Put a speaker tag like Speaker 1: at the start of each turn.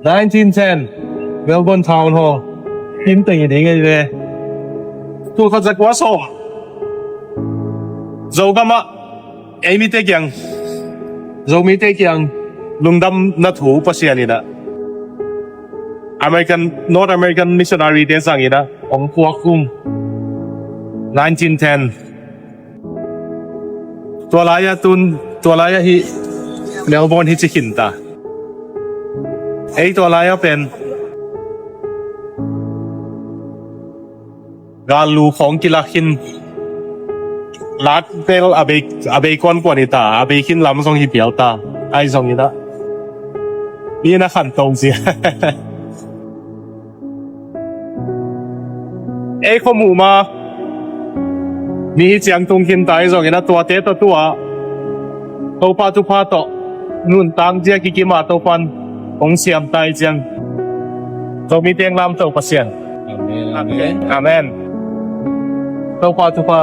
Speaker 1: 1910 Melbourne Town Hall kiếm tiền gì ngay về
Speaker 2: tu khát giặc quá sâu dầu găm á em mi tê kiang
Speaker 1: rồi mi tê kiang
Speaker 2: lung đâm nát thủ phát hiện nè North American missionary đến sang nè
Speaker 1: ông quốc cung
Speaker 2: 1910ตัวลายตัวลายฮิเมลเบิร์นฮิจิคินตาไอตัวลายเป็นกาลูของกิลาคินลัดเปลอาเบกวนกว่านี้ตาอาเบคินลำทรงฮิเปียวตาไอทรงนี้นะนี่นะขันตรงสิไอข้อมูมามีเจียงตรงคินตายส่งนะตัวเตะตัวตัวปาตุพาโตนุ่นตังเจียกิกิมาตัวฟันองเสียมตายเจียงตัวมีเตียงลำตัวเปอร์เซ็นต์
Speaker 1: Amen
Speaker 2: Amen ตัวปาตุพา